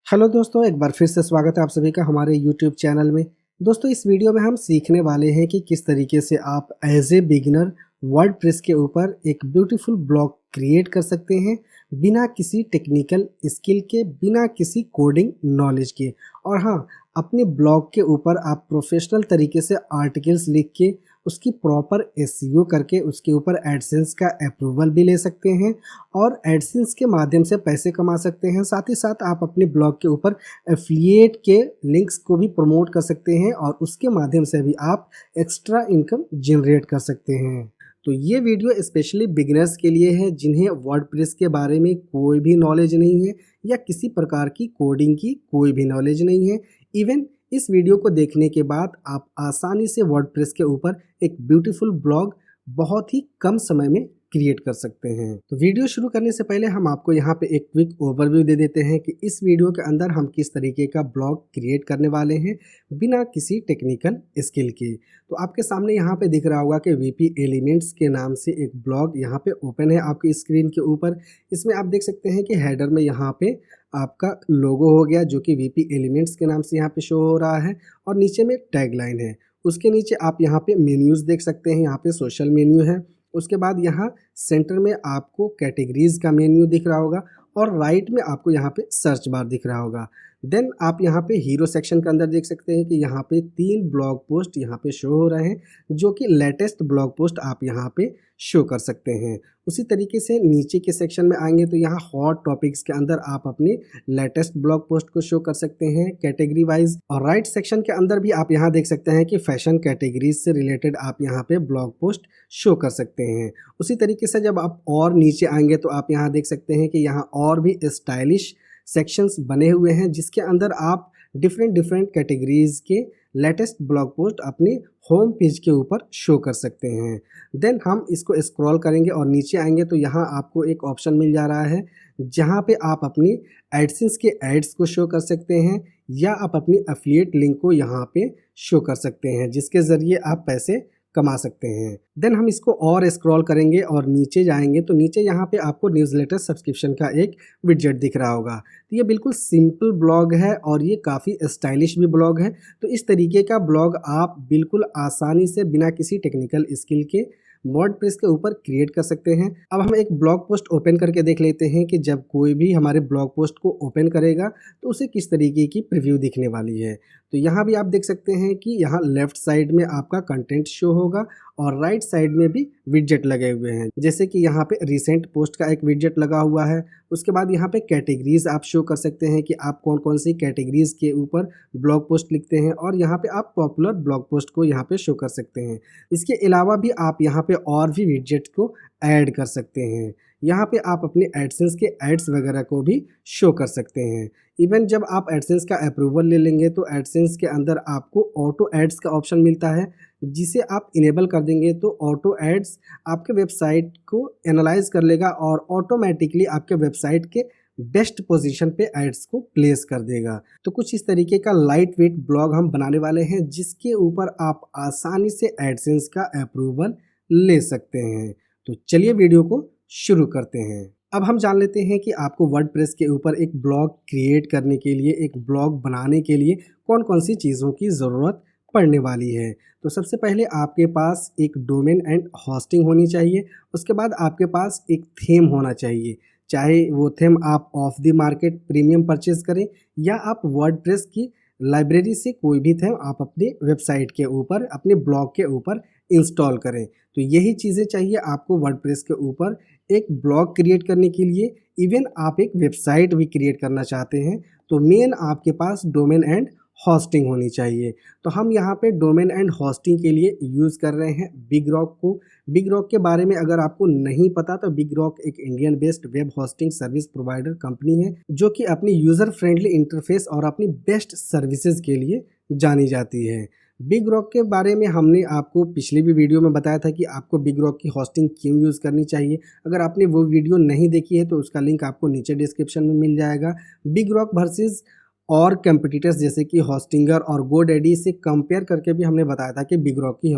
Hello दोस्तों, एक बार फिर से स्वागत है आप सभी का हमारे यूट्यूब चैनल में। दोस्तों, इस वीडियो में हम सीखने वाले हैं कि किस तरीके से आप एज ए बिगिनर वर्डप्रेस के ऊपर एक ब्यूटीफुल ब्लॉग क्रिएट कर सकते हैं बिना किसी टेक्निकल स्किल के, बिना किसी कोडिंग नॉलेज के। और हाँ, अपने ब्लॉग के ऊपर आप प्रोफेशनल तरीके से आर्टिकल्स लिख के उसकी प्रॉपर एसईओ करके उसके ऊपर एडसेंस का अप्रूवल भी ले सकते हैं और एडसेंस के माध्यम से पैसे कमा सकते हैं। साथ ही साथ आप अपने ब्लॉग के ऊपर एफिलिएट के लिंक्स को भी प्रमोट कर सकते हैं और उसके माध्यम से भी आप एक्स्ट्रा इनकम जनरेट कर सकते हैं। तो ये वीडियो स्पेशली बिगिनर्स के लिए है जिन्हें वर्डप्रेस के बारे में कोई भी नॉलेज नहीं है या किसी प्रकार की कोडिंग की कोई भी नॉलेज नहीं है। इवन इस वीडियो को देखने के बाद आप आसानी से वर्डप्रेस के ऊपर एक ब्यूटीफुल ब्लॉग बहुत ही कम समय में क्रिएट कर सकते हैं। तो वीडियो शुरू करने से पहले हम आपको यहाँ पे एक क्विक ओवरव्यू दे देते हैं कि इस वीडियो के अंदर हम किस तरीके का ब्लॉग क्रिएट करने वाले हैं बिना किसी टेक्निकल स्किल के। तो आपके सामने यहाँ पे दिख रहा होगा कि वीपी एलिमेंट्स के नाम से एक ब्लॉग यहाँ पे ओपन है आपकी स्क्रीन के ऊपर। इसमें आप देख सकते हैं कि हेडर में यहाँ पे आपका लोगो हो गया जो कि वीपी एलिमेंट्स के नाम से यहाँ पे शो हो रहा है और नीचे में टैगलाइन है। उसके नीचे आप यहाँ पे मेन्यूज़ देख सकते हैं, यहाँ पे सोशल मेन्यू है। उसके बाद यहाँ सेंटर में आपको कैटेगरीज का मेन्यू दिख रहा होगा और राइट में आपको यहाँ पे सर्च बार दिख रहा होगा। देन आप यहाँ पे हीरो सेक्शन के अंदर देख सकते हैं कि यहाँ पे 3 ब्लॉग पोस्ट यहाँ पे शो हो रहे हैं जो कि लेटेस्ट ब्लॉग पोस्ट आप यहाँ पे शो कर सकते हैं। उसी तरीके से नीचे के सेक्शन में आएंगे तो यहाँ हॉट टॉपिक्स के अंदर आप अपने लेटेस्ट ब्लॉग पोस्ट को शो कर सकते हैं कैटेगरी वाइज। और राइट सेक्शन के अंदर भी आप यहाँ देख सकते हैं कि फैशन कैटेगरीज से रिलेटेड आप यहाँ पे ब्लॉग पोस्ट शो कर सकते हैं। उसी तरीके से जब आप और नीचे आएंगे तो आप यहाँ देख सकते हैं कि यहाँ और भी स्टाइलिश सेक्शंस बने हुए हैं जिसके अंदर आप डिफरेंट कैटेगरीज के लेटेस्ट ब्लॉग पोस्ट अपने होम पेज के ऊपर शो कर सकते हैं। देन हम इसको स्क्रॉल करेंगे और नीचे आएंगे तो यहाँ आपको एक ऑप्शन मिल जा रहा है जहाँ पे आप अपनी एडसेंस के एड्स को शो कर सकते हैं या आप अपनी एफिलिएट लिंक को यहाँ पे शो कर सकते हैं जिसके ज़रिए आप पैसे कमा सकते हैं। देन हम इसको और स्क्रॉल करेंगे और नीचे जाएंगे तो नीचे यहाँ पे आपको न्यूज़लेटर सब्सक्रिप्शन का एक विडजेट दिख रहा होगा। तो ये बिल्कुल सिंपल ब्लॉग है और ये काफ़ी स्टाइलिश भी ब्लॉग है। तो इस तरीके का ब्लॉग आप बिल्कुल आसानी से बिना किसी टेक्निकल स्किल के वर्डप्रेस के ऊपर क्रिएट कर सकते हैं। अब हम एक ब्लॉग पोस्ट ओपन करके देख लेते हैं कि जब कोई भी हमारे ब्लॉग पोस्ट को ओपन करेगा तो उसे किस तरीके की प्रीव्यू दिखने वाली है। तो यहाँ भी आप देख सकते हैं कि यहाँ लेफ्ट साइड में आपका कंटेंट शो होगा और राइट साइड में भी विडजेट लगे हुए हैं, जैसे कि यहाँ पे रिसेंट पोस्ट का एक विडजेट लगा हुआ है। उसके बाद यहाँ पे कैटेगरीज आप शो कर सकते हैं कि आप कौन कौन सी कैटेगरीज के ऊपर ब्लॉग पोस्ट लिखते हैं और यहाँ पे आप पॉपुलर ब्लॉग पोस्ट को यहाँ पे शो कर सकते हैं। इसके अलावा भी आप यहाँ पे और भी विडजेट को ऐड कर सकते हैं। यहाँ पे आप अपने एडसेंस के एड्स वगैरह को भी शो कर सकते हैं। इवन जब आप एडसेंस का अप्रूवल ले लेंगे तो एडसेंस के अंदर आपको ऑटो एड्स का ऑप्शन मिलता है जिसे आप इनेबल कर देंगे तो ऑटो एड्स आपके वेबसाइट को एनालाइज कर लेगा और ऑटोमेटिकली आपके वेबसाइट के बेस्ट पोजीशन पे एड्स को प्लेस कर देगा। तो कुछ इस तरीके का लाइट वेट ब्लॉग हम बनाने वाले हैं जिसके ऊपर आप आसानी से एडसेंस का अप्रूवल ले सकते हैं। तो चलिए वीडियो को शुरू करते हैं। अब हम जान लेते हैं कि आपको वर्डप्रेस के ऊपर एक ब्लॉग क्रिएट करने के लिए, एक ब्लॉग बनाने के लिए कौन कौन सी चीज़ों की ज़रूरत पड़ने वाली है। तो सबसे पहले आपके पास एक डोमेन एंड होस्टिंग होनी चाहिए। उसके बाद आपके पास एक थीम होना चाहिए, चाहे वो थीम आप of the market premium purchase करें या आप वर्डप्रेस की लाइब्रेरी से कोई भी थीम आप अपने वेबसाइट के ऊपर, अपने ब्लॉग के ऊपर इंस्टॉल करें। तो यही चीज़ें चाहिए आपको वर्डप्रेस के ऊपर एक ब्लॉग क्रिएट करने के लिए। इवन आप एक वेबसाइट भी क्रिएट करना चाहते हैं तो मेन आपके पास डोमेन एंड होस्टिंग होनी चाहिए। तो हम यहाँ पे डोमेन एंड होस्टिंग के लिए यूज़ कर रहे हैं बिग रॉक को। बिग रॉक के बारे में अगर आपको नहीं पता तो बिग रॉक एक Indian based web hosting service provider company है जो कि अपनी यूज़र फ्रेंडली इंटरफेस और अपनी बेस्ट सर्विसेज के लिए जानी जाती है। बिग रॉक के बारे में हमने आपको पिछली भी वीडियो में बताया था कि आपको बिग रॉक की होस्टिंग क्यों यूज़ करनी चाहिए। अगर आपने वो वीडियो नहीं देखी है तो उसका लिंक आपको नीचे डिस्क्रिप्शन में मिल जाएगा। बिग रॉक वर्सेस और कंपटीटर्स जैसे कि होस्टिंगर और गोडैडी से कंपेयर करके भी हमने बताया था कि बिग रॉक की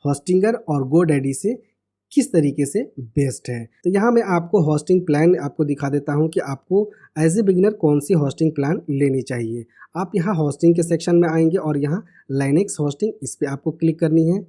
होस्टिंगर और गोडैडी से किस तरीके से बेस्ट है। तो यहाँ मैं आपको होस्टिंग प्लान आपको दिखा देता हूँ कि आपको एज ए बिगिनर कौन सी होस्टिंग प्लान लेनी चाहिए। आप यहाँ होस्टिंग के सेक्शन में आएंगे और यहाँ लाइनेक्स होस्टिंग इस पर आपको क्लिक करनी है।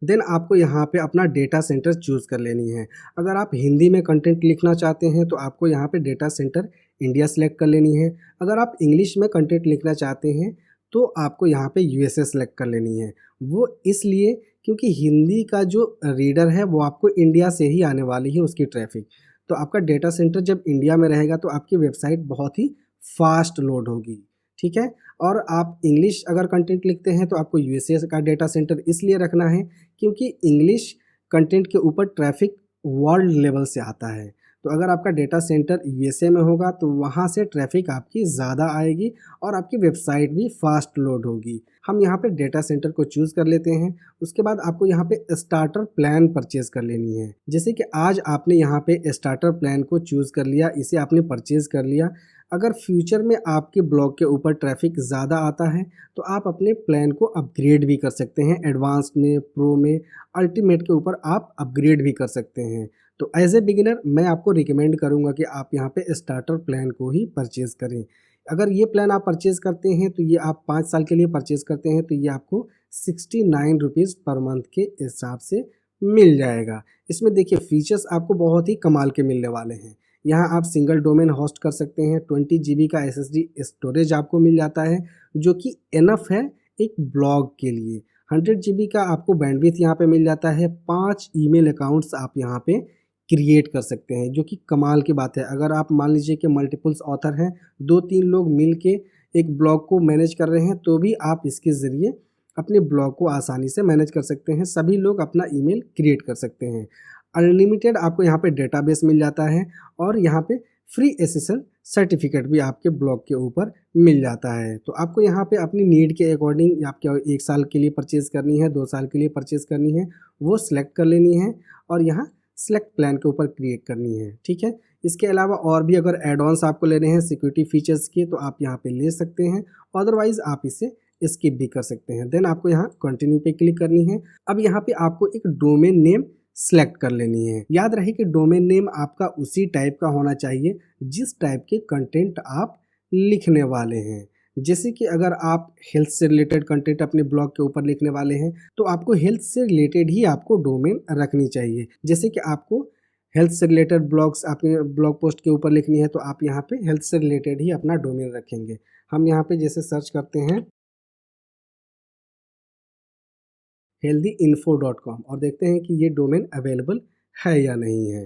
देन आपको यहाँ पे अपना डेटा सेंटर चूज़ कर लेनी है। अगर आप हिंदी में कंटेंट लिखना चाहते हैं तो आपको यहाँ पे डेटा सेंटर इंडिया सेलेक्ट कर लेनी है। अगर आप इंग्लिश में कंटेंट लिखना चाहते हैं तो आपको यहाँ पे यूएसए सेलेक्ट कर लेनी है। वो इसलिए क्योंकि हिंदी का जो रीडर है वो आपको इंडिया से ही आने वाली है उसकी ट्रैफिक। तो आपका डेटा सेंटर जब इंडिया में रहेगा तो आपकी वेबसाइट बहुत ही फास्ट लोड होगी, ठीक है। और आप इंग्लिश अगर कंटेंट लिखते हैं तो आपको यूएसए का डेटा सेंटर इसलिए रखना है क्योंकि इंग्लिश कंटेंट के ऊपर ट्रैफिक वर्ल्ड लेवल से आता है। तो अगर आपका डेटा सेंटर यूएसए में होगा तो वहाँ से ट्रैफिक आपकी ज़्यादा आएगी और आपकी वेबसाइट भी फास्ट लोड होगी। हम यहाँ पे डेटा सेंटर को चूज़ कर लेते हैं। उसके बाद आपको यहाँ पे स्टार्टर प्लान परचेज़ कर लेनी है। जैसे कि आज आपने यहाँ पे स्टार्टर प्लान को चूज़ कर लिया, इसे आपने परचेज़ कर लिया। अगर फ्यूचर में आपके ब्लॉग के ऊपर ट्रैफिक ज़्यादा आता है तो आप अपने प्लान को अपग्रेड भी कर सकते हैं। एडवांस्ड में, प्रो में, अल्टीमेट के ऊपर आप अपग्रेड भी कर सकते हैं। तो एज ए बिगिनर मैं आपको रिकमेंड करूंगा कि आप यहाँ पे स्टार्टर प्लान को ही परचेज़ करें। अगर ये प्लान आप परचेज़ करते हैं तो ये आप 5 साल के लिए परचेज़ करते हैं तो ये आपको 69 रुपीज़ पर मंथ के हिसाब से मिल जाएगा। इसमें देखिए फीचर्स आपको बहुत ही कमाल के मिलने वाले हैं। यहाँ आप सिंगल डोमेन होस्ट कर सकते हैं। 20 GB का SSD स्टोरेज आपको मिल जाता है जो कि इनफ है एक ब्लॉग के लिए। 100 GB का आपको बैंडविड्थ यहाँ पे मिल जाता है। 5 ईमेल अकाउंट्स आप यहाँ पे क्रिएट कर सकते हैं जो कि कमाल की बात है। अगर आप मान लीजिए कि मल्टीपल्स ऑथर हैं, 2-3 लोग मिल के एक ब्लॉग को मैनेज कर रहे हैं तो भी आप इसके ज़रिए अपने ब्लॉग को आसानी से मैनेज कर सकते हैं। सभी लोग अपना ईमेल क्रिएट कर सकते हैं। अनलिमिटेड आपको यहाँ पे डेटाबेस मिल जाता है और यहाँ पे फ्री SSL सर्टिफिकेट भी आपके ब्लॉग के ऊपर मिल जाता है। तो आपको यहाँ पे अपनी नीड के अकॉर्डिंग आपके 1 साल के लिए परचेज़ करनी है, 2 साल के लिए परचेज़ करनी है, वो सिलेक्ट कर लेनी है और यहाँ सेलेक्ट प्लान के ऊपर क्रिएट करनी है, ठीक है। इसके अलावा और भी अगर एड ऑन्स आपको लेने हैं सिक्योरिटी फीचर्स के तो आप यहाँ पे ले सकते हैं, अदरवाइज आप इसे स्किप भी कर सकते हैं। देन आपको यहाँ कंटिन्यू पे क्लिक करनी है। अब यहाँ पे आपको एक डोमेन नेम सेलेक्ट कर लेनी है। याद रहे कि डोमेन नेम आपका उसी टाइप का होना चाहिए जिस टाइप के कंटेंट आप लिखने वाले हैं। जैसे कि अगर आप हेल्थ से रिलेटेड कंटेंट अपने ब्लॉग के ऊपर लिखने वाले हैं तो आपको हेल्थ से रिलेटेड ही आपको डोमेन रखनी चाहिए। जैसे कि आपको हेल्थ से रिलेटेड ब्लॉग्स अपने ब्लॉग पोस्ट के ऊपर लिखनी है तो आप यहाँ पे हेल्थ से रिलेटेड ही अपना डोमेन रखेंगे। हम यहाँ पे जैसे सर्च करते हैं healthyinfo.com और देखते हैं कि ये डोमेन अवेलेबल है या नहीं है।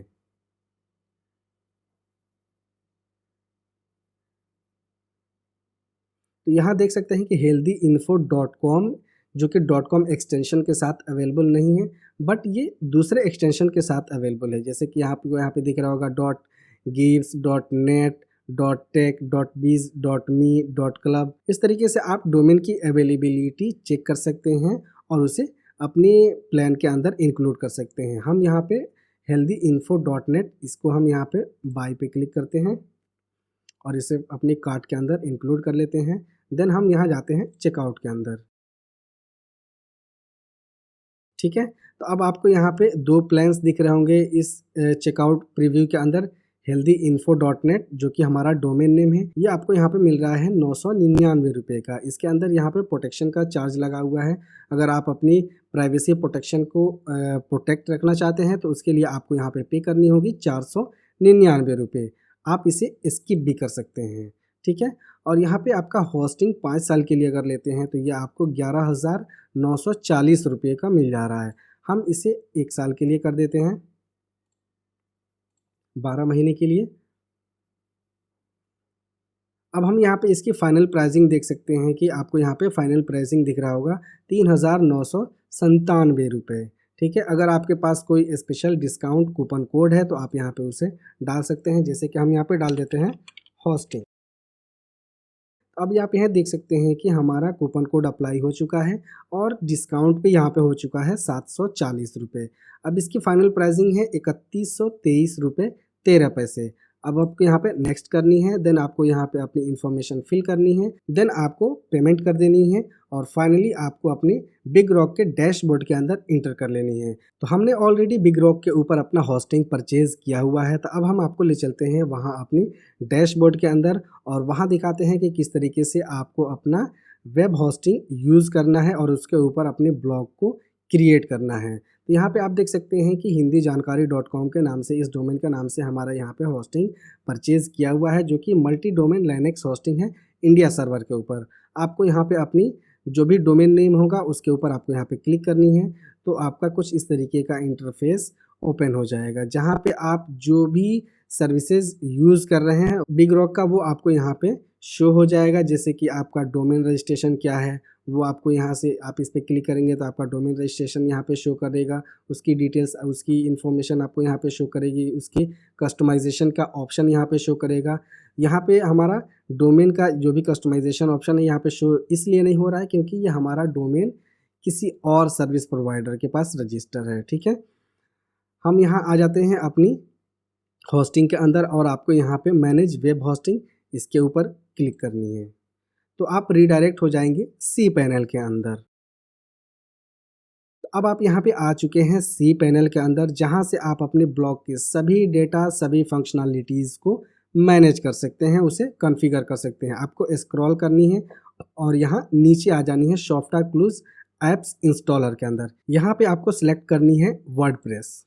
तो यहाँ देख सकते हैं कि healthyinfo.com जो कि .com एक्सटेंशन के साथ अवेलेबल नहीं है, बट ये दूसरे एक्सटेंशन के साथ अवेलेबल है। जैसे कि आपको यहाँ पे दिख रहा होगा .gives, .net, .tech, .biz, .me, .club। इस तरीके से आप डोमेन की अवेलेबिलिटी चेक कर सकते हैं और उसे अपने प्लान के अंदर इंक्लूड कर सकते हैं। हम यहाँ पे healthyinfo.net इसको हम यहाँ पे बाय पे क्लिक करते हैं और इसे अपने कार्ट के अंदर इंक्लूड कर लेते हैं। देन हम यहाँ जाते हैं चेकआउट के अंदर, ठीक है। तो अब आपको यहाँ पे 2 प्लान्स दिख रहे होंगे इस चेकआउट प्रीव्यू के अंदर। healthyinfo.net जो कि हमारा डोमेन नेम है, ये आपको यहाँ पे मिल रहा है 999 रुपये का। इसके अंदर यहाँ पे प्रोटेक्शन का चार्ज लगा हुआ है। अगर आप अपनी प्राइवेसी प्रोटेक्शन को प्रोटेक्ट रखना चाहते हैं तो उसके लिए आपको यहाँ पे करनी होगी 499 रुपये। आप इसे स्किप भी कर सकते हैं, ठीक है। और यहाँ पे आपका होस्टिंग 5 साल के लिए अगर लेते हैं तो ये आपको 11,940 रुपये का मिल जा रहा है। हम इसे 1 साल के लिए कर देते हैं, 12 महीने के लिए। अब हम यहाँ पे इसकी फाइनल प्राइसिंग देख सकते हैं कि आपको यहाँ पे फाइनल प्राइसिंग दिख रहा होगा 3,997 रुपये, ठीक है। अगर आपके पास कोई स्पेशल डिस्काउंट कूपन कोड है तो आप यहाँ पे उसे डाल सकते हैं। जैसे कि हम यहाँ पे डाल देते हैं होस्टिंग। अब आप यहाँ देख सकते हैं कि हमारा कूपन कोड अप्लाई हो चुका है और डिस्काउंट भी यहाँ पे हो चुका है 740 रुपये। अब इसकी फाइनल प्राइसिंग है 3123 रुपये 13 पैसे। अब आपको यहाँ पे नेक्स्ट करनी है, देन आपको यहाँ पे अपनी इन्फॉर्मेशन फिल करनी है, देन आपको पेमेंट कर देनी है और फाइनली आपको अपनी बिग रॉक के डैशबोर्ड के अंदर इंटर कर लेनी है। तो हमने ऑलरेडी बिग रॉक के ऊपर अपना होस्टिंग परचेज किया हुआ है, तो अब हम आपको ले चलते हैं वहाँ अपनी डैशबोर्ड के अंदर और वहाँ दिखाते हैं कि किस तरीके से आपको अपना वेब होस्टिंग यूज़ करना है और उसके ऊपर अपने ब्लॉग को क्रिएट करना है। तो यहाँ पे आप देख सकते हैं कि हिंदी जानकारी .com के नाम से, इस डोमेन के नाम से हमारा यहाँ पे होस्टिंग परचेज़ किया हुआ है, जो कि मल्टी डोमेन लाइनेक्स होस्टिंग है इंडिया सर्वर के ऊपर। आपको यहाँ पे अपनी जो भी डोमेन नेम होगा उसके ऊपर आपको यहाँ पे क्लिक करनी है, तो आपका कुछ इस तरीके का इंटरफेस ओपन हो जाएगा, जहाँ पे आप जो भी सर्विसेज यूज़ कर रहे हैं बिग रॉक का वो आपको यहाँ पे शो हो जाएगा। जैसे कि आपका डोमेन रजिस्ट्रेशन क्या है वो आपको यहाँ से, आप इस पर क्लिक करेंगे तो आपका डोमेन रजिस्ट्रेशन यहाँ पे शो करेगा, उसकी डिटेल्स, उसकी इन्फॉर्मेशन आपको यहाँ पे शो करेगी, उसकी कस्टमाइजेशन का ऑप्शन यहाँ पे शो करेगा। यहाँ पे हमारा डोमेन का जो भी कस्टमाइजेशन ऑप्शन है यहाँ पे शो इसलिए नहीं हो रहा है क्योंकि ये हमारा डोमेन किसी और सर्विस प्रोवाइडर के पास रजिस्टर है। ठीक है, हम यहाँ आ जाते हैं अपनी होस्टिंग के अंदर और आपको यहाँ पे मैनेज वेब होस्टिंग इसके ऊपर क्लिक करनी है, तो आप रीडायरेक्ट हो जाएंगे सी पैनल के अंदर। तो अब आप यहाँ पे आ चुके हैं सी पैनल के अंदर, जहाँ से आप अपने ब्लॉग के सभी डेटा, सभी फंक्शनलिटीज़ को मैनेज कर सकते हैं, उसे कॉन्फ़िगर कर सकते हैं। आपको स्क्रॉल करनी है और यहाँ नीचे आ जानी है सॉफ्टक्लूज एप्स इंस्टॉलर के अंदर। यहाँ पे आपको सिलेक्ट करनी है वर्डप्रेस,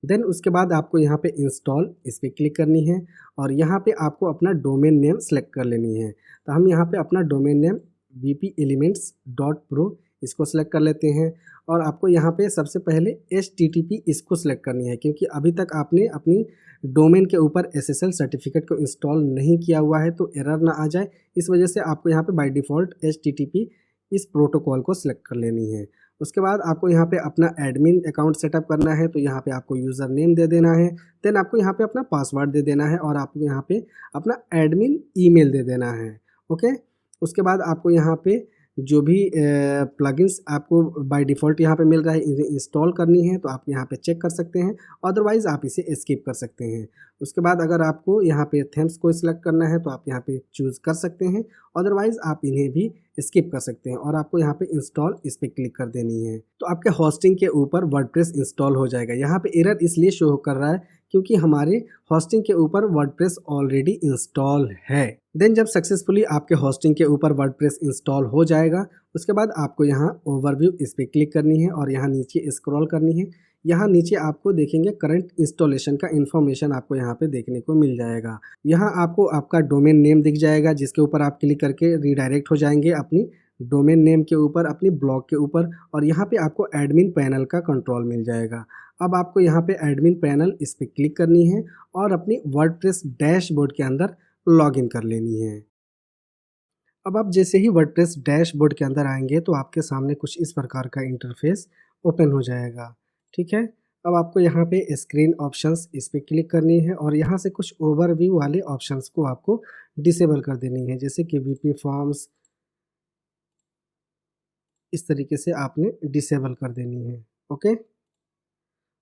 देन उसके बाद आपको यहाँ पे इंस्टॉल इस पर क्लिक करनी है और यहाँ पे आपको अपना डोमेन नेम सेलेक्ट कर लेनी है। तो हम यहाँ पे अपना डोमेन नेम vpelements.pro इसको सेलेक्ट कर लेते हैं और आपको यहाँ पे सबसे पहले HTTP इसको सेलेक्ट करनी है, क्योंकि अभी तक आपने अपनी डोमेन के ऊपर SSL सर्टिफिकेट को इंस्टॉल नहीं किया हुआ है तो एरर ना आ जाए, इस वजह से आपको यहाँ पे बाय डिफ़ॉल्ट HTTP इस प्रोटोकॉल को सिलेक्ट कर लेनी है। उसके बाद आपको यहाँ पे अपना एडमिन अकाउंट सेटअप करना है, तो यहाँ पे आपको यूज़र नेम दे देना है, देन आपको यहाँ पे अपना पासवर्ड दे देना है और आपको यहाँ पे अपना एडमिन ईमेल दे देना है। ओके, उसके बाद आपको यहाँ पे जो भी प्लगइन्स आपको बाय डिफ़ॉल्ट यहाँ पे मिल रहा है इन्हें इंस्टॉल करनी है, तो आप यहाँ पे चेक कर सकते हैं, अदरवाइज़ आप इसे स्किप कर सकते हैं। उसके बाद अगर आपको यहाँ पे थीम्स को सिलेक्ट करना है तो आप यहाँ पे चूज़ कर सकते हैं, अदरवाइज़ आप इन्हें भी स्किप कर सकते हैं और आपको यहाँ पे इंस्टॉल इस पर क्लिक कर देनी है, तो आपके होस्टिंग के ऊपर वर्डप्रेस इंस्टॉल हो जाएगा। यहाँ पे एरर इसलिए शो कर रहा है क्योंकि हमारे होस्टिंग के ऊपर वर्डप्रेस ऑलरेडी इंस्टॉल है। देन जब सक्सेसफुली आपके होस्टिंग के ऊपर वर्डप्रेस इंस्टॉल हो जाएगा, उसके बाद आपको यहाँ ओवरव्यू इस पर क्लिक करनी है और यहाँ नीचे स्क्रॉल करनी है। यहाँ नीचे आपको देखेंगे करंट इंस्टॉलेशन का इन्फॉर्मेशन आपको यहाँ पे देखने को मिल जाएगा। यहाँ आपको आपका डोमेन नेम दिख जाएगा, जिसके ऊपर आप क्लिक करके रीडायरेक्ट हो जाएंगे अपनी डोमेन नेम के ऊपर, अपनी ब्लॉग के ऊपर, और यहाँ पे आपको एडमिन पैनल का कंट्रोल मिल जाएगा। अब आपको यहाँ पे एडमिन पैनल इस पर क्लिक करनी है और अपनी वर्डप्रेस डैशबोर्ड के अंदर लॉगिन कर लेनी है। अब आप जैसे ही वर्डप्रेस डैशबोर्ड के अंदर आएंगे तो आपके सामने कुछ इस प्रकार का इंटरफेस ओपन हो जाएगा। ठीक है, अब आपको यहाँ पे स्क्रीन ऑप्शंस इस पर क्लिक करनी है और यहाँ से कुछ ओवरव्यू वाले ऑप्शंस को आपको डिसेबल कर देनी है, जैसे कि वीपी फॉर्म्स, इस तरीके से आपने डिसेबल कर देनी है। ओके,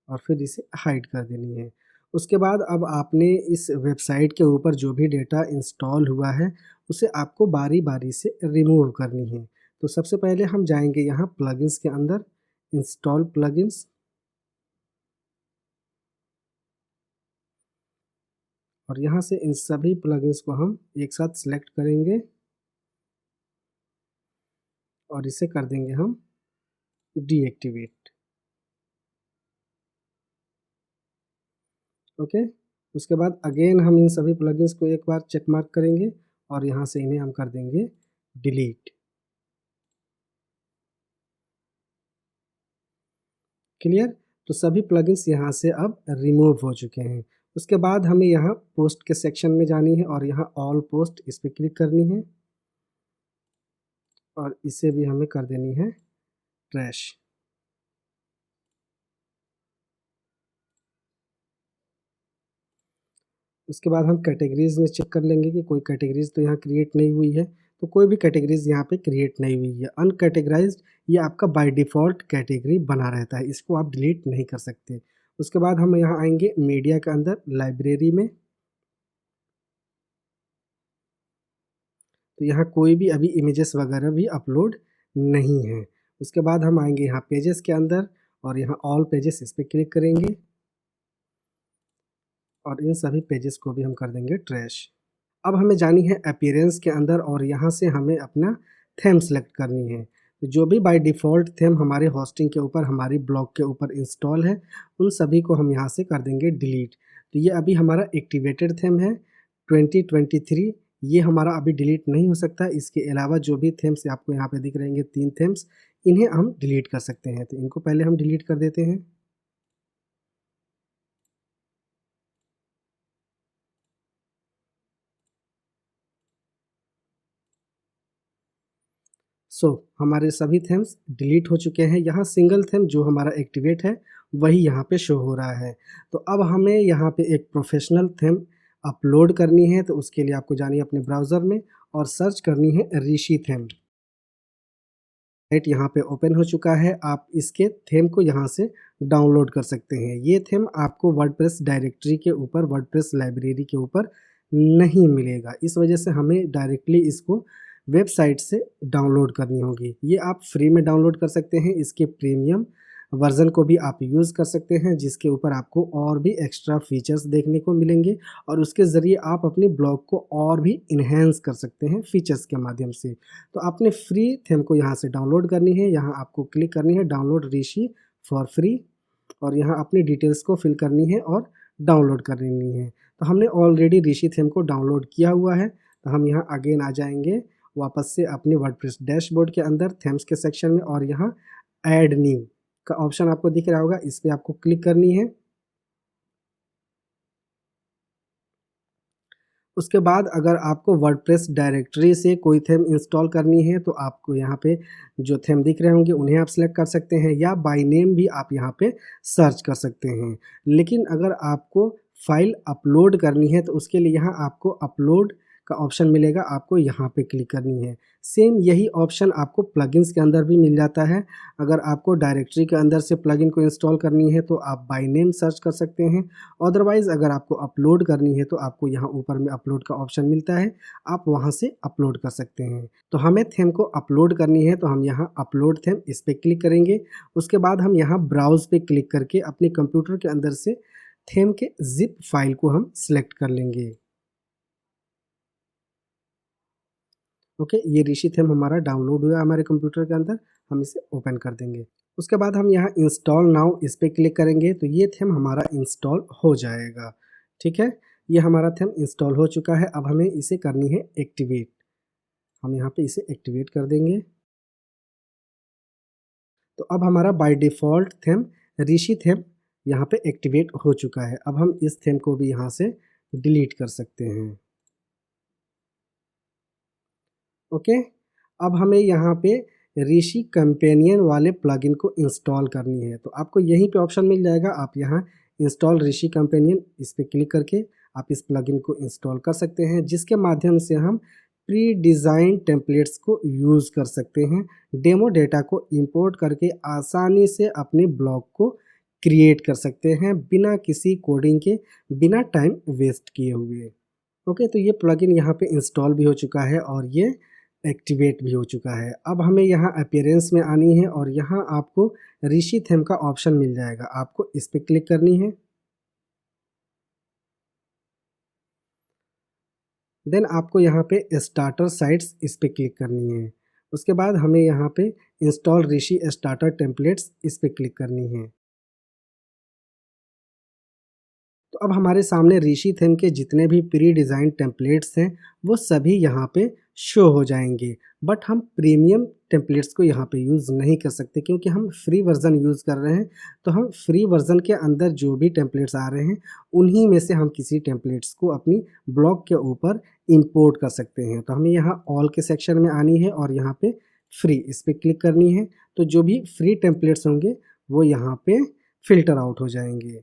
और फिर इसे हाइड कर देनी है। उसके बाद अब आपने इस वेबसाइट के ऊपर जो भी डेटा इंस्टॉल हुआ है उसे आपको बारी बारी से रिमूव करनी है। तो सबसे पहले हम जाएंगे यहाँ प्लगइन्स के अंदर, इंस्टॉल प्लगइन्स, और यहाँ से इन सभी प्लगइन्स को हम एक साथ सिलेक्ट करेंगे और इसे कर देंगे हम डीएक्टिवेट। ओके, उसके बाद अगेन हम इन सभी प्लगइन्स को एक बार चेक मार्क करेंगे और यहाँ से इन्हें हम कर देंगे डिलीट। क्लियर, तो सभी प्लगइन्स यहाँ से अब रिमूव हो चुके हैं। उसके बाद हमें यहाँ पोस्ट के सेक्शन में जानी है और यहाँ ऑल पोस्ट इस पर क्लिक करनी है और इसे भी हमें कर देनी है ट्रैश। उसके बाद हम कैटेगरीज में चेक कर लेंगे कि कोई कैटेगरीज तो यहाँ क्रिएट नहीं हुई है, तो कोई भी कैटेगरीज यहाँ पे क्रिएट नहीं हुई है। अनकैटेगराइज्ड ये आपका बाय डिफ़ॉल्ट कैटेगरी बना रहता है, इसको आप डिलीट नहीं कर सकते। उसके बाद हम यहाँ आएंगे मीडिया के अंदर, लाइब्रेरी में। तो यहाँ कोई भी अभी इमेजेस वगैरह भी अपलोड नहीं है। उसके बाद हम आएंगे यहाँ पेजेस के अंदर और यहाँ ऑल पेजेस, इस पर क्लिक करेंगे और इन सभी पेजेस को भी हम कर देंगे ट्रैश। अब हमें जानी है अपीयरेंस के अंदर और यहाँ से हमें अपना थीम सेलेक्ट करनी है। तो जो भी बाय डिफ़ॉल्ट थीम हमारे होस्टिंग के ऊपर, हमारी ब्लॉग के ऊपर इंस्टॉल है, उन सभी को हम यहाँ से कर देंगे डिलीट। तो ये अभी हमारा एक्टिवेटेड थीम है 2023, ये हमारा अभी डिलीट नहीं हो सकता। इसके अलावा जो भी थीम्स आपको यहाँ पे दिख रहेंगे 3 थीम्स, इन्हें हम डिलीट कर सकते हैं। तो इनको पहले हम डिलीट कर देते हैं। हमारे सभी थीम्स डिलीट हो चुके हैं। यहाँ सिंगल थीम जो हमारा एक्टिवेट है वही यहाँ पे शो हो रहा है। तो अब हमें यहाँ पे एक प्रोफेशनल थीम अपलोड करनी है। तो उसके लिए आपको जानी है अपने ब्राउज़र में और सर्च करनी है ऋषि थीम। साइट यहाँ पे ओपन हो चुका है। आप इसके थीम को यहाँ से डाउनलोड कर सकते हैं। ये थीम आपको वर्डप्रेस डायरेक्टरी के ऊपर, वर्डप्रेस लाइब्रेरी के ऊपर नहीं मिलेगा। इस वजह से हमें डायरेक्टली इसको वेबसाइट से डाउनलोड करनी होगी। ये आप फ्री में डाउनलोड कर सकते हैं। इसके प्रीमियम वर्ज़न को भी आप यूज़ कर सकते हैं, जिसके ऊपर आपको और भी एक्स्ट्रा फीचर्स देखने को मिलेंगे और उसके ज़रिए आप अपने ब्लॉग को और भी इन्हेंस कर सकते हैं फीचर्स के माध्यम से। तो आपने फ्री थीम को यहाँ से डाउनलोड करनी है। यहाँ आपको क्लिक करनी है डाउनलोड ऋषि फॉर फ्री और यहाँ अपनी डिटेल्स को फिल करनी है और डाउनलोड करनी है। तो हमने ऑलरेडी ऋषि थीम को डाउनलोड किया हुआ है। तो हम यहाँ अगेन आ जाएंगे वापस से अपने वर्डप्रेस डैशबोर्ड के अंदर थीम्स के सेक्शन में और यहाँ ऐड न्यू का ऑप्शन आपको दिख रहा होगा, इस पर आपको क्लिक करनी है। उसके बाद अगर आपको वर्डप्रेस डायरेक्टरी से कोई थीम इंस्टॉल करनी है तो आपको यहाँ पे जो थीम दिख रहे होंगे उन्हें आप सेलेक्ट कर सकते हैं या बाय नेम भी आप यहाँ पे सर्च कर सकते हैं। लेकिन अगर आपको फाइल अपलोड करनी है तो उसके लिए यहाँ आपको अपलोड का ऑप्शन मिलेगा, आपको यहाँ पे क्लिक करनी है। सेम यही ऑप्शन आपको प्लगइन्स के अंदर भी मिल जाता है। अगर आपको डायरेक्टरी के अंदर से प्लगइन को इंस्टॉल करनी है तो आप बाय नेम सर्च कर सकते हैं। अदरवाइज़ अगर आपको अपलोड करनी है तो आपको यहाँ ऊपर में अपलोड का ऑप्शन मिलता है, आप वहाँ से अपलोड कर सकते हैं। तो हमें थीम को अपलोड करनी है तो हम यहाँ अपलोड थीम, इस पर क्लिक करेंगे। उसके बाद हम यहाँ ब्राउज़ पे क्लिक करके अपने कंप्यूटर के अंदर से थीम के जिप फाइल को हम सिलेक्ट कर लेंगे। ओके, ये ऋषि थीम हमारा डाउनलोड हुआ हमारे कंप्यूटर के अंदर, हम इसे ओपन कर देंगे। उसके बाद हम यहाँ इंस्टॉल नाउ, इस पर क्लिक करेंगे तो ये थीम हमारा इंस्टॉल हो जाएगा। ठीक है, ये हमारा थीम इंस्टॉल हो चुका है। अब हमें इसे करनी है एक्टिवेट। हम यहाँ पे इसे एक्टिवेट कर देंगे। तो अब हमारा by default theme Rishi theme यहाँ पे एक्टिवेट हो चुका है। अब हम इस थीम को भी यहाँ से डिलीट कर सकते हैं। ओके, अब हमें यहाँ पे ऋषि कंपेनियन वाले प्लगइन को इंस्टॉल करनी है। तो आपको यहीं पे ऑप्शन मिल जाएगा, आप यहाँ इंस्टॉल ऋषि कंपेनियन, इस पर क्लिक करके आप इस प्लगइन को इंस्टॉल कर सकते हैं, जिसके माध्यम से हम प्री डिज़ाइन टेम्पलेट्स को यूज़ कर सकते हैं। डेमो डेटा को इंपोर्ट करके आसानी से अपने ब्लॉग को क्रिएट कर सकते हैं बिना किसी कोडिंग के, बिना टाइम वेस्ट किए हुए। ओके, तो ये प्लगइन यहाँ पे इंस्टॉल भी हो चुका है और ये एक्टिवेट भी हो चुका है। अब हमें यहाँ अपीयरेंस में आनी है और यहाँ आपको ऋषि थीम का ऑप्शन मिल जाएगा, आपको इस पर क्लिक करनी है। देन आपको यहाँ पे स्टार्टर साइट्स, इस पर क्लिक करनी है। उसके बाद हमें यहाँ पे इंस्टॉल ऋषि स्टार्टर टेम्पलेट्स, इस पर क्लिक करनी है। तो अब हमारे सामने ऋषि थीम के जितने भी प्री डिज़ाइन टेम्पलेट्स हैं वो सभी यहाँ पे शो हो जाएंगे। बट हम प्रीमियम टेम्पलेट्स को यहाँ पे यूज़ नहीं कर सकते क्योंकि हम फ्री वर्ज़न यूज़ कर रहे हैं। तो हम फ्री वर्ज़न के अंदर जो भी टेम्पलेट्स आ रहे हैं उन्हीं में से हम किसी टेम्पलेट्स को अपनी ब्लॉग के ऊपर इंपोर्ट कर सकते हैं। तो हमें यहाँ ऑल के सेक्शन में आनी है और यहाँ पे फ्री, इस पर क्लिक करनी है। तो जो भी फ्री टेम्पलेट्स होंगे वो यहाँ पे फ़िल्टर आउट हो जाएंगे।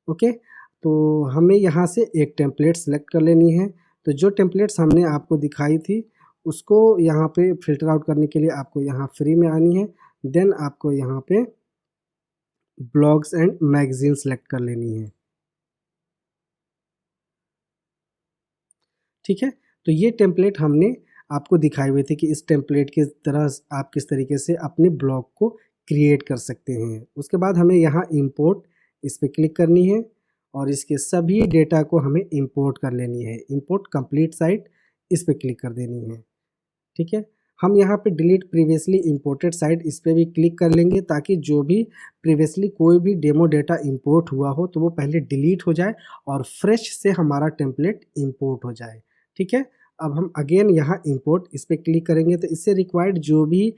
ओके, तो हमें यहाँ से एक टेम्पलेट सेलेक्ट कर लेनी है। तो जो टेम्पलेट्स हमने आपको दिखाई थी उसको यहाँ पे फ़िल्टर आउट करने के लिए आपको यहाँ फ्री में आनी है। देन आपको यहाँ पे ब्लॉग्स एंड मैगजीन सेलेक्ट कर लेनी है। ठीक है, तो ये टेम्पलेट हमने आपको दिखाए हुए थे कि इस टेम्पलेट की तरह आप किस तरीके से अपने ब्लॉग को क्रिएट कर सकते हैं। उसके बाद हमें यहाँ इंपोर्ट इस पर क्लिक करनी है और इसके सभी डेटा को हमें इंपोर्ट कर लेनी है। इंपोर्ट कंप्लीट साइट इस पर क्लिक कर देनी है। ठीक है, हम यहाँ पे डिलीट प्रीवियसली इंपोर्टेड साइट इस पर भी क्लिक कर लेंगे ताकि जो भी प्रीवियसली कोई भी डेमो डेटा इंपोर्ट हुआ हो तो वो पहले डिलीट हो जाए और फ्रेश से हमारा टेम्पलेट इंपोर्ट हो जाए। ठीक है, अब हम अगेन यहाँ इंपोर्ट इस पर क्लिक करेंगे तो इससे रिक्वायर्ड जो भी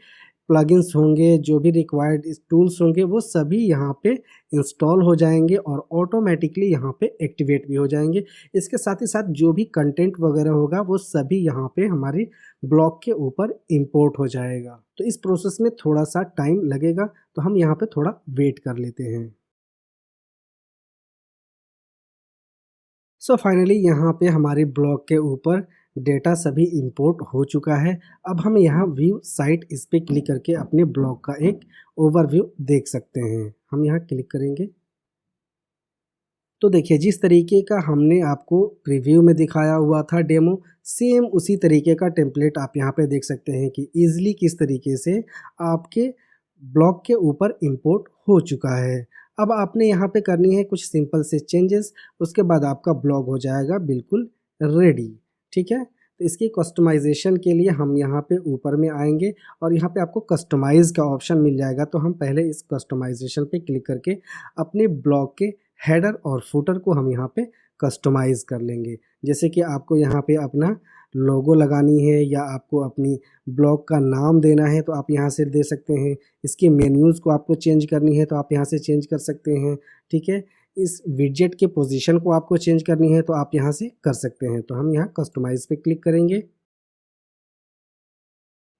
प्लगइन्स होंगे, जो भी रिक्वायर्ड टूल्स होंगे वो सभी यहाँ पे इंस्टॉल हो जाएंगे और ऑटोमेटिकली यहाँ पे एक्टिवेट भी हो जाएंगे। इसके साथ ही साथ जो भी कंटेंट वगैरह होगा वो सभी यहाँ पे हमारी ब्लॉग के ऊपर इंपोर्ट हो जाएगा। तो इस प्रोसेस में थोड़ा सा टाइम लगेगा, तो हम यहाँ पे थोड़ा वेट कर लेते हैं। सो फाइनली यहाँ पे हमारे ब्लॉग के ऊपर डेटा सभी इंपोर्ट हो चुका है। अब हम यहाँ व्यू साइट इस पे क्लिक करके अपने ब्लॉग का एक ओवरव्यू देख सकते हैं। हम यहाँ क्लिक करेंगे तो देखिए जिस तरीके का हमने आपको प्रीव्यू में दिखाया हुआ था डेमो, सेम उसी तरीके का टेम्पलेट आप यहाँ पे देख सकते हैं कि ईजिली किस तरीके से आपके ब्लॉग के ऊपर इंपोर्ट हो चुका है। अब आपने यहाँ पे करनी है कुछ सिंपल से चेंजेस, उसके बाद आपका ब्लॉग हो जाएगा बिल्कुल रेडी। ठीक है, तो इसकी कस्टमाइजेशन के लिए हम यहाँ पे ऊपर में आएंगे और यहाँ पे आपको कस्टमाइज़ का ऑप्शन मिल जाएगा। तो हम पहले इस कस्टमाइजेशन पे क्लिक करके अपने ब्लॉग के हेडर और फुटर को हम यहाँ पे कस्टमाइज़ कर लेंगे। जैसे कि आपको यहाँ पे अपना लोगो लगानी है या आपको अपनी ब्लॉग का नाम देना है तो आप यहाँ से दे सकते हैं। इसके मेन्यूज़ को आपको चेंज करनी है तो आप यहाँ से चेंज कर सकते हैं। ठीक है, इस विडजेट के पोजीशन को आपको चेंज करनी है तो आप यहाँ से कर सकते हैं। तो हम यहाँ कस्टमाइज़ पे क्लिक करेंगे।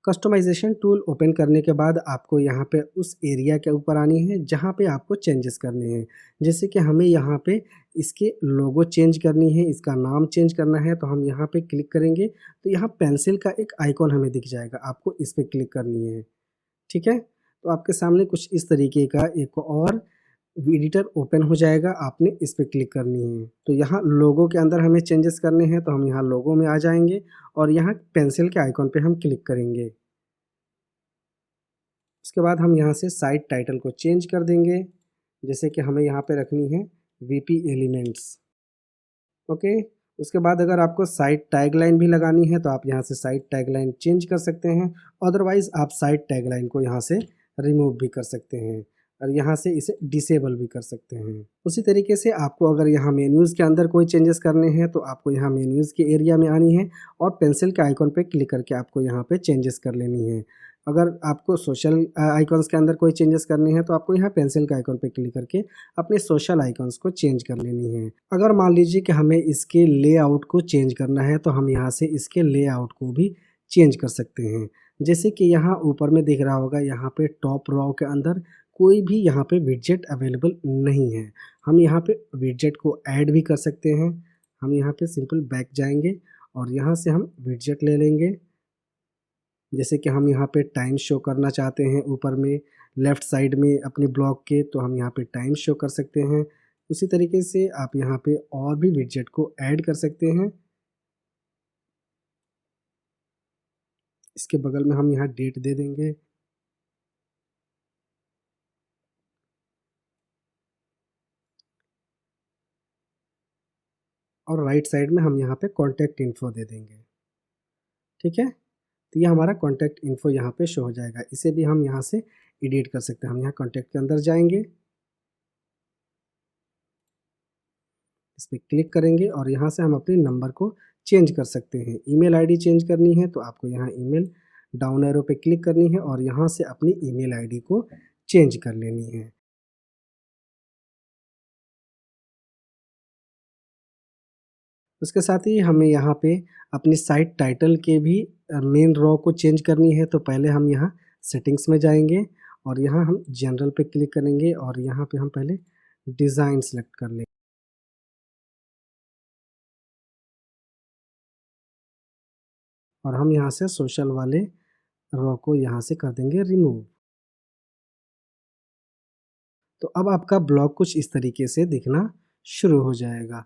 कस्टमाइजेशन टूल ओपन करने के बाद आपको यहाँ पे उस एरिया के ऊपर आनी है जहाँ पे आपको चेंजेस करने हैं। जैसे कि हमें यहाँ पे इसके लोगो चेंज करनी है, इसका नाम चेंज करना है तो हम यहाँ पे क्लिक करेंगे तो यहाँ पेंसिल का एक आइकॉन हमें दिख जाएगा, आपको इस पर क्लिक करनी है। ठीक है, तो आपके सामने कुछ इस तरीके का एक और एडिटर ओपन हो जाएगा, आपने इस पर क्लिक करनी है। तो यहाँ लोगो के अंदर हमें चेंजेस करने हैं तो हम यहाँ लोगो में आ जाएंगे और यहाँ पेंसिल के आइकॉन पे हम क्लिक करेंगे। उसके बाद हम यहाँ से साइट टाइटल को चेंज कर देंगे, जैसे कि हमें यहाँ पे रखनी है वीपी एलिमेंट्स। ओके, उसके बाद अगर आपको साइट टैगलाइन भी लगानी है तो आप यहाँ से साइट टैगलाइन चेंज कर सकते हैं, अदरवाइज़ आप साइट टैगलाइन को यहाँ से रिमूव भी कर सकते हैं और यहाँ से इसे डिसेबल भी कर सकते हैं। उसी तरीके से आपको अगर यहाँ मेन्यूज़ के अंदर कोई चेंजेस करने हैं तो आपको यहाँ मेन्यूज़ के एरिया में आनी है और पेंसिल के आइकॉन पे क्लिक करके आपको यहाँ पे चेंजेस कर लेनी है। अगर आपको सोशल आइकॉन्स के अंदर कोई चेंजेस करने हैं तो आपको यहाँ पेंसिल के आइकॉन पे क्लिक करके अपने सोशल आइकॉन्स को चेंज कर लेनी है। अगर मान लीजिए कि हमें इसके लेआउट को चेंज करना है तो हम यहाँ से इसके लेआउट को भी चेंज कर सकते हैं। जैसे कि यहाँ ऊपर में दिख रहा होगा, यहाँ पे टॉप रो के अंदर कोई भी यहाँ पे विडजेट अवेलेबल नहीं है। हम यहाँ पे विडजेट को ऐड भी कर सकते हैं। हम यहाँ पे सिंपल बैक जाएंगे और यहाँ से हम विडजेट ले लेंगे। जैसे कि हम यहाँ पे टाइम शो करना चाहते हैं ऊपर में लेफ़्ट साइड में अपने ब्लॉग के, तो हम यहाँ पे टाइम शो कर सकते हैं। उसी तरीके से आप यहाँ पे और भी विडजेट को ऐड कर सकते हैं। इसके बगल में हम यहाँ डेट दे देंगे। और राइट साइड में हम यहाँ पे कॉन्टैक्ट इन्फो दे देंगे। ठीक है, तो ये हमारा कॉन्टैक्ट इन्फो यहाँ पे शो हो जाएगा। इसे भी हम यहाँ से एडिट कर सकते हैं। हम यहाँ कॉन्टैक्ट के अंदर जाएंगे, इस पर क्लिक करेंगे और यहाँ से हम अपने नंबर को चेंज कर सकते हैं। ईमेल आईडी चेंज करनी है तो आपको यहाँ ईमेल डाउन एरो पे क्लिक करनी है और यहाँ से अपनी ईमेल आईडी को चेंज कर लेनी है। उसके साथ ही हमें यहाँ पे अपनी साइट टाइटल के भी मेन रो को चेंज करनी है। तो पहले हम यहाँ सेटिंग्स में जाएंगे और यहाँ हम जनरल पे क्लिक करेंगे और यहाँ पे हम पहले डिज़ाइन सेलेक्ट कर लेंगे और हम यहाँ से सोशल वाले रो को यहाँ से कर देंगे रिमूव। तो अब आपका ब्लॉग कुछ इस तरीके से दिखना शुरू हो जाएगा।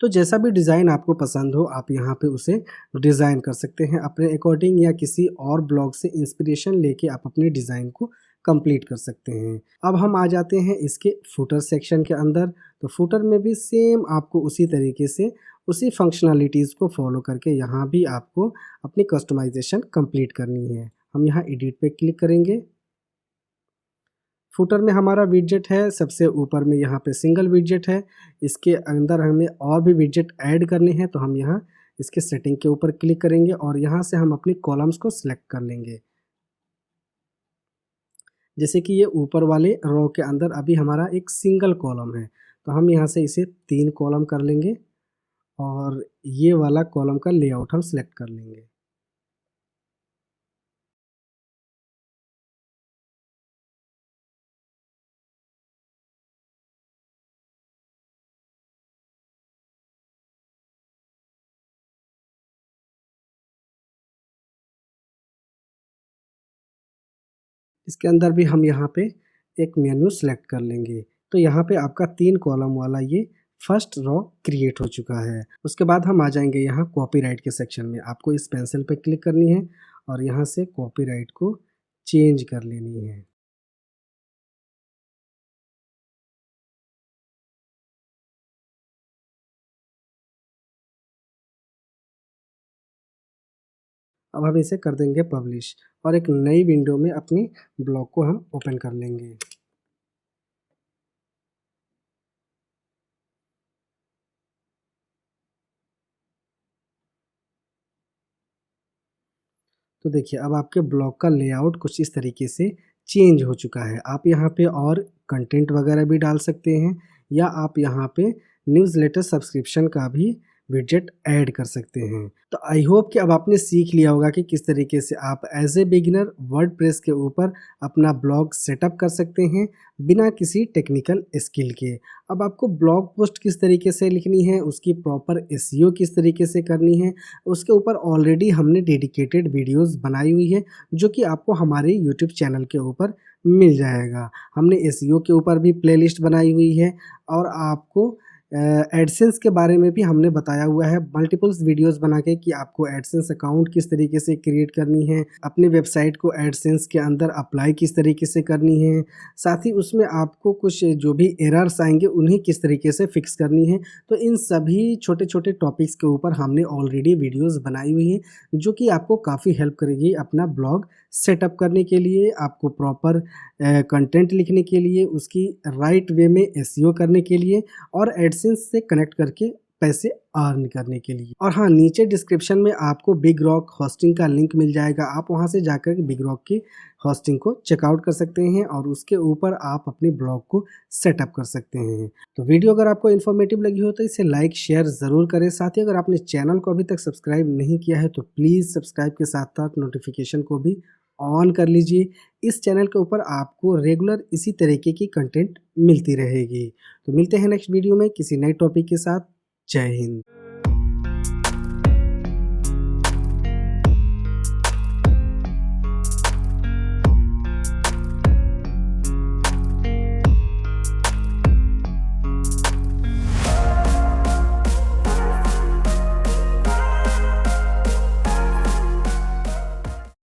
तो जैसा भी डिज़ाइन आपको पसंद हो आप यहाँ पे उसे डिज़ाइन कर सकते हैं अपने अकॉर्डिंग, या किसी और ब्लॉग से इंस्पिरेशन लेके आप अपने डिज़ाइन को कंप्लीट कर सकते हैं। अब हम आ जाते हैं इसके फुटर सेक्शन के अंदर। तो फुटर में भी सेम आपको उसी तरीके से उसी फंक्शनलिटीज़ को फॉलो करके यहाँ भी आपको अपनी कस्टमाइजेशन कंप्लीट करनी है। हम यहाँ एडिट पे क्लिक करेंगे। फुटर में हमारा विडजेट है, सबसे ऊपर में यहाँ पे सिंगल विडजेट है। इसके अंदर हमें और भी विडजेट ऐड करने हैं, तो हम यहाँ इसके सेटिंग के ऊपर क्लिक करेंगे और यहाँ से हम अपनी कॉलम्स को सिलेक्ट कर लेंगे। जैसे कि ये ऊपर वाले रो के अंदर अभी हमारा एक सिंगल कॉलम है, तो हम यहाँ से इसे 3 कॉलम कर लेंगे और ये वाला कॉलम का लेआउट हम सिलेक्ट कर लेंगे। इसके अंदर भी हम यहाँ पे एक मेन्यू सेलेक्ट कर लेंगे। तो यहाँ पे आपका 3 कॉलम वाला ये फर्स्ट रो क्रिएट हो चुका है। उसके बाद हम आ जाएंगे यहाँ कॉपीराइट के सेक्शन में। आपको इस पेंसिल पे क्लिक करनी है और यहाँ से कॉपीराइट को चेंज कर लेनी है। अब हम इसे कर देंगे पब्लिश और एक नई विंडो में अपनी ब्लॉग को हम ओपन कर लेंगे। तो देखिए अब आपके ब्लॉग का लेआउट कुछ इस तरीके से चेंज हो चुका है। आप यहाँ पे और कंटेंट वगैरह भी डाल सकते हैं, या आप यहाँ पे न्यूज़लेटर सब्सक्रिप्शन का भी विडजेट ऐड कर सकते हैं। तो आई होप कि अब आपने सीख लिया होगा कि किस तरीके से आप एज ए बिगिनर वर्डप्रेस के ऊपर अपना ब्लॉग सेटअप कर सकते हैं बिना किसी टेक्निकल स्किल के। अब आपको ब्लॉग पोस्ट किस तरीके से लिखनी है, उसकी प्रॉपर एसईओ किस तरीके से करनी है, उसके ऊपर ऑलरेडी हमने डेडिकेटेड वीडियोस बनाई हुई है जो कि आपको हमारे यूट्यूब चैनल के ऊपर मिल जाएगा। हमने एसईओ के ऊपर भी प्लेलिस्ट बनाई हुई है और आपको एडसेंस के बारे में भी हमने बताया हुआ है मल्टीपल्स वीडियोस बना के कि आपको एडसेंस अकाउंट किस तरीके से क्रिएट करनी है, अपनी वेबसाइट को एडसेंस के अंदर अप्लाई किस तरीके से करनी है, साथ ही उसमें आपको कुछ जो भी एरर्स आएंगे उन्हें किस तरीके से फिक्स करनी है। तो इन सभी छोटे छोटे टॉपिक्स के ऊपर हमने ऑलरेडी वीडियोस बनाई हुई हैं जो कि आपको काफ़ी हेल्प करेगी अपना ब्लॉग सेटअप करने के लिए, आपको प्रॉपर कंटेंट लिखने के लिए, उसकी राइट वे में एसईओ करने के लिए और एडसेंस से कनेक्ट करके पैसे अर्न करने के लिए। और हाँ, नीचे डिस्क्रिप्शन में आपको बिग रॉक होस्टिंग का लिंक मिल जाएगा। आप वहाँ से जाकर बिग रॉक की होस्टिंग को चेकआउट कर सकते हैं और उसके ऊपर आप अपने ब्लॉग को सेटअप कर सकते हैं। तो वीडियो अगर आपको इन्फॉर्मेटिव लगी हो तो इसे लाइक शेयर ज़रूर करें। साथ ही अगर आपने चैनल को अभी तक सब्सक्राइब नहीं किया है तो प्लीज़ सब्सक्राइब के साथ साथ नोटिफिकेशन को भी ऑन कर लीजिए। इस चैनल के ऊपर आपको रेगुलर इसी तरीके की कंटेंट मिलती रहेगी। तो मिलते हैं नेक्स्ट वीडियो में किसी नए टॉपिक के साथ। जय हिंद।